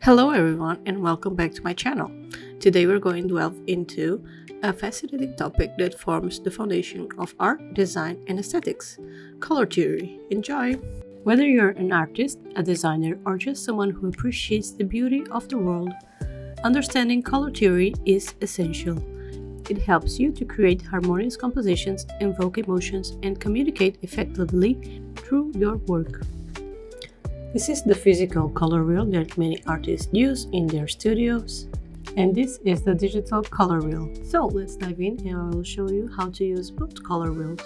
Hello everyone and welcome back to my channel. Today we're going to delve into a fascinating topic that forms the foundation of art, design and aesthetics, color theory. Enjoy! Whether you're an artist, a designer or just someone who appreciates the beauty of the world, understanding color theory is essential. It helps you to create harmonious compositions, invoke emotions and communicate effectively through your work. This is the physical color wheel that many artists use in their studios, and this is the digital color wheel. So let's dive in and I will show you how to use both color wheels.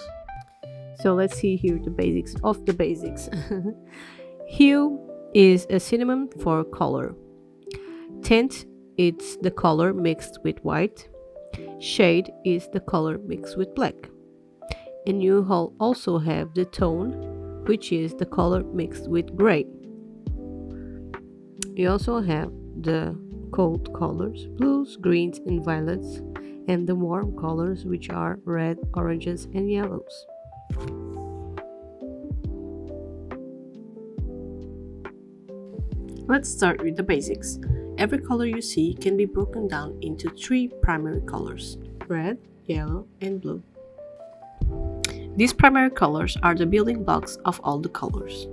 So let's see here the basics of the basics. Hue is a synonym for color. Tint, it's the color mixed with white. Shade is the color mixed with black. And you also have the tone, which is the color mixed with gray. You also have the cold colors, blues, greens and violets, and the warm colors, which are red, oranges and yellows. Let's start with the basics. Every color you see can be broken down into three primary colors: red, yellow and blue. These primary colors are the building blocks of all the colors.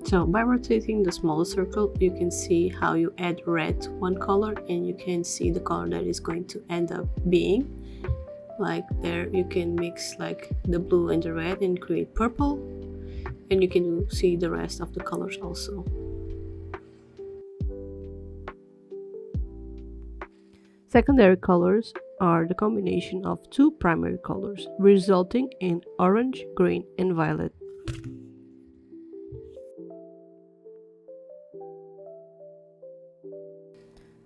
So by rotating the smallest circle, you can see how you add red to one color and you can see the color that is going to end up being. Like there you can mix like the blue and the red and create purple, and you can see the rest of the colors also. Secondary colors are the combination of two primary colors, resulting in orange, green and violet.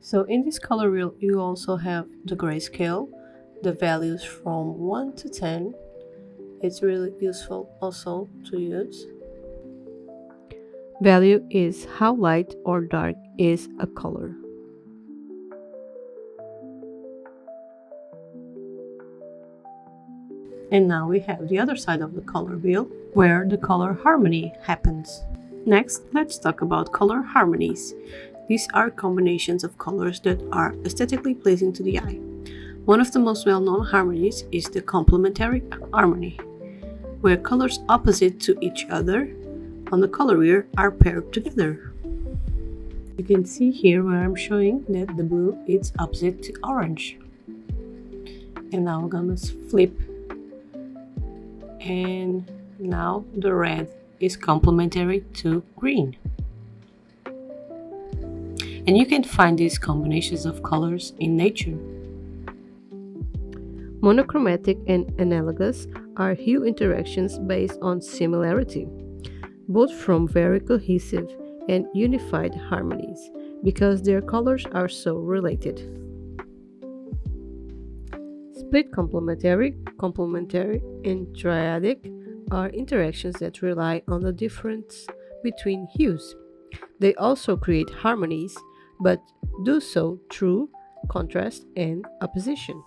So in this color wheel you also have the grayscale, the values from 1 to 10. It's really useful also to use. Value is how light or dark is a color. And now we have the other side of the color wheel, where the color harmony happens. Next, let's talk about color harmonies. These are combinations of colors that are aesthetically pleasing to the eye. One of the most well-known harmonies is the complementary harmony, where colors opposite to each other on the color wheel are paired together. You can see here where I'm showing that the blue is opposite to orange. And now I'm gonna flip, and now the red is complementary to green. And you can find these combinations of colors in nature. Monochromatic and analogous are hue interactions based on similarity, both from very cohesive and unified harmonies, because their colors are so related. Split complementary, and triadic are interactions that rely on the difference between hues. They also create harmonies, but do so through contrast and opposition.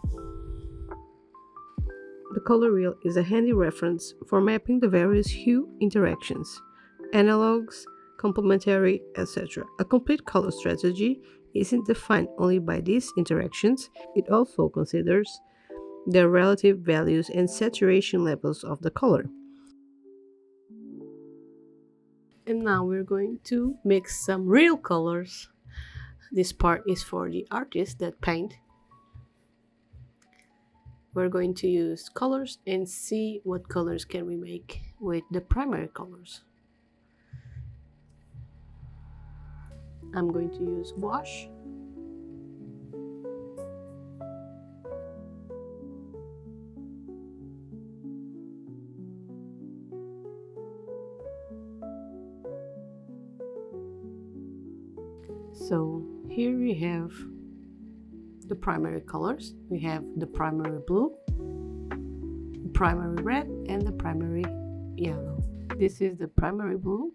The color wheel is a handy reference for mapping the various hue interactions, analogs, complementary, etc. A complete color strategy isn't defined only by these interactions, it also considers their relative values and saturation levels of the color. And now we're going to mix some real colors. This part is for the artists that paint. We're going to use colors and see what colors can we make with the primary colors. I'm going to use wash. So here we have the primary colors. We have the primary blue, the primary red and the primary yellow. This is the primary blue.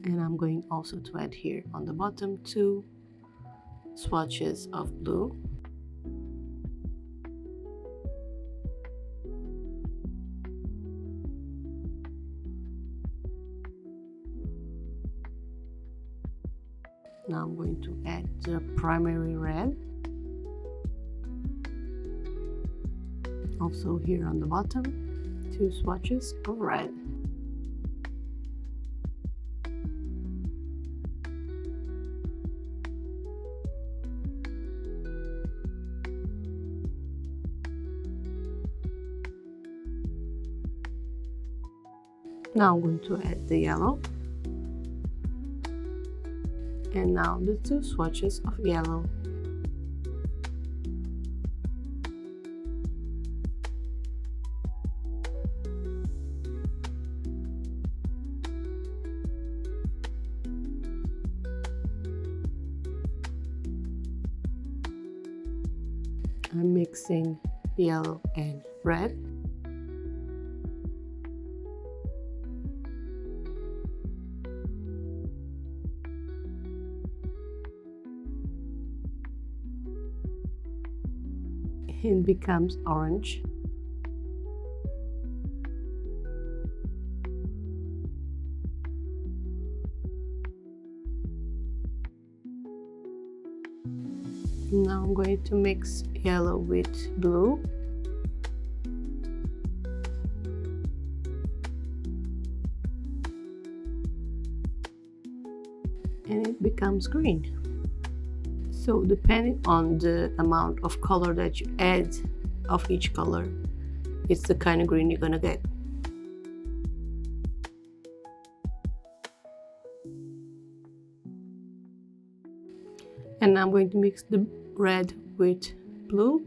And I'm going also to add here on the bottom 2 swatches of blue. Now I'm going to add the primary red. Also here on the bottom, 2 swatches of red. Now I'm going to add the yellow. And now the 2 swatches of yellow. I'm mixing yellow and red. It becomes orange. Now I'm going to mix yellow with blue. And it becomes green. So depending on the amount of color that you add of each color, it's the kind of green you're gonna get. And now I'm going to mix the red with blue.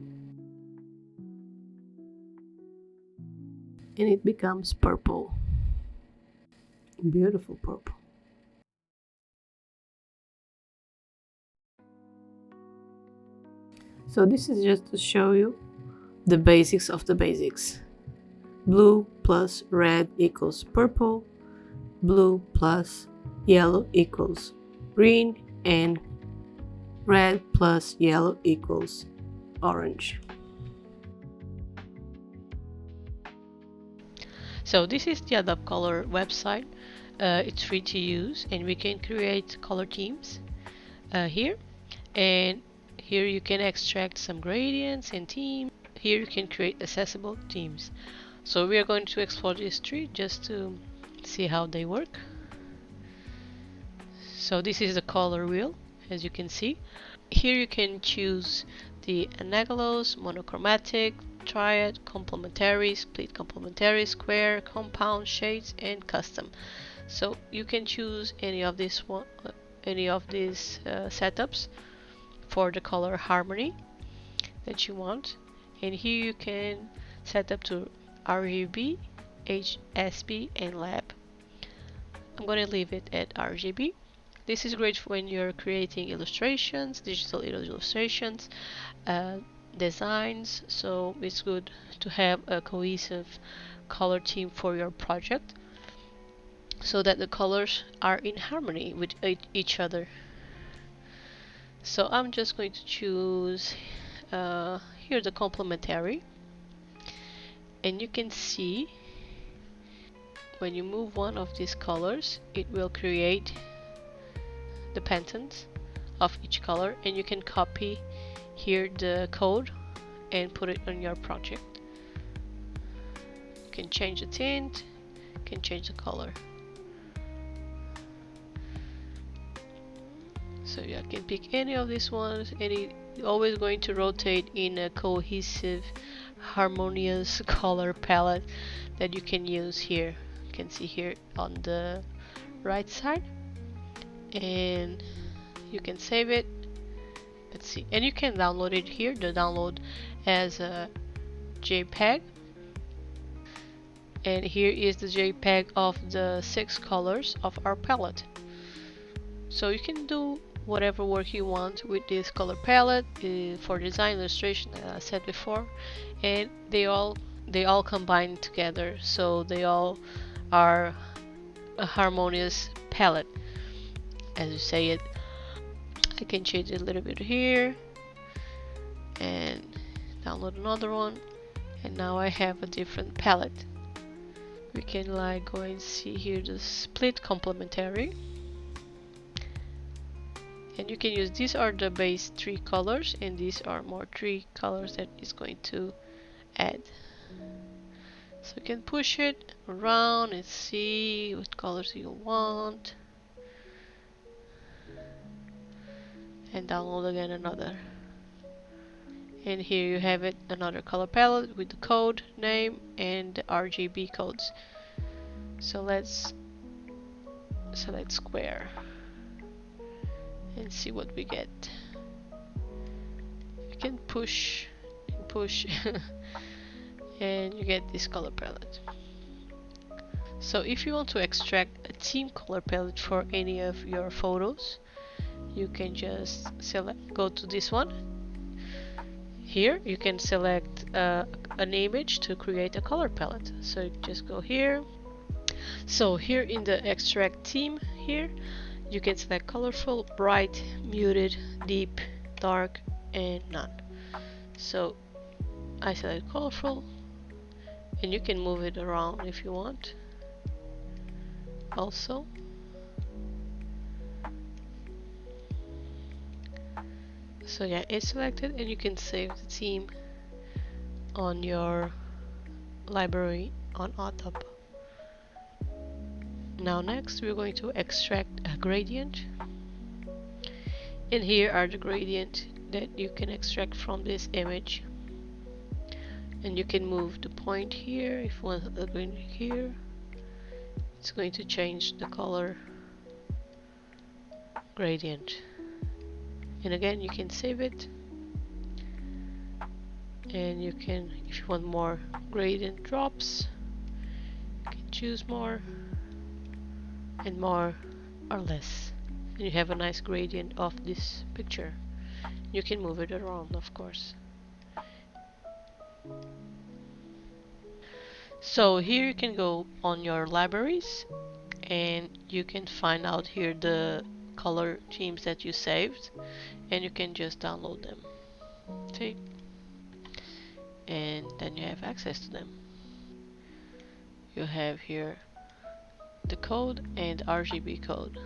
And it becomes purple. Beautiful purple. So this is just to show you the basics of the basics. Blue plus red equals purple. Blue plus yellow equals green. And red plus yellow equals orange. So this is the Adobe Color website. It's free to use, and we can create color themes here. And here you can extract some gradients and themes. Here you can create accessible themes. So we are going to explore these 3 just to see how they work. So this is the color wheel, as you can see. Here you can choose the analogous, monochromatic, triad, complementary, split complementary, square, compound, shades, and custom. So you can choose any of these setups for the color harmony that you want. And here you can set up to RGB, HSB, and lab. I'm going to leave it at RGB. This is great when you're creating illustrations, digital illustrations, designs, so it's good to have a cohesive color theme for your project so that the colors are in harmony with each other. So I'm just going to choose here the complementary, and you can see when you move one of these colors, it will create the patterns of each color, and you can copy here the code and put it on your project. You can change the tint, you can change the color. So you can pick any of these ones, and it's always going to rotate in a cohesive, harmonious color palette that you can use here. You can see here on the right side, and you can save it. Let's see, and you can download it here. The download as a JPEG, and here is the JPEG of the 6 colors of our palette. So you can do whatever work you want with this color palette for design, illustration, as I said before, and they all combine together, so they all are a harmonious palette, as you say it. I can change it a little bit here and download another one, and now I have a different palette. We can go and see here the split complementary, And you can use, these are the base 3 colors, and these are more 3 colors that is going to add. So you can push it around and see what colors you want, and download again another. And here you have it, another color palette with the code name and the RGB codes. So let's select square and see what we get. You can push and push and you get this color palette. So if you want to extract a theme color palette for any of your photos, you can just select, go to this one. Here you can select an image to create a color palette. So you just go here. So here in the extract theme here, you can select colorful, bright, muted, deep, dark, and none. So I select colorful, and you can move it around if you want also. So yeah, it's selected, and you can save the theme on your library on Authop. Now next we're going to extract a gradient, and here are the gradient that you can extract from this image. And you can move the point here if you want the gradient here. It's going to change the color gradient. And again, you can save it, and you can, if you want more gradient drops, you can choose more and more or less, and you have a nice gradient of this picture. You can move it around, of course. So here you can go on your libraries, and you can find out here the color themes that you saved, and you can just download them. See? And then you have access to them. You have here the code and RGB code.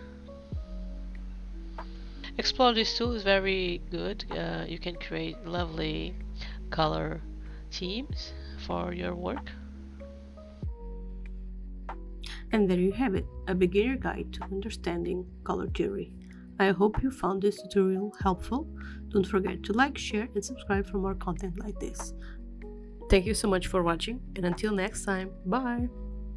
Explore this tool, is very good. You can create lovely color themes for your work. And there you have it, a beginner guide to understanding color theory. I hope you found this tutorial helpful. Don't forget to like, share, and subscribe for more content like this. Thank you so much for watching, and until next time, bye!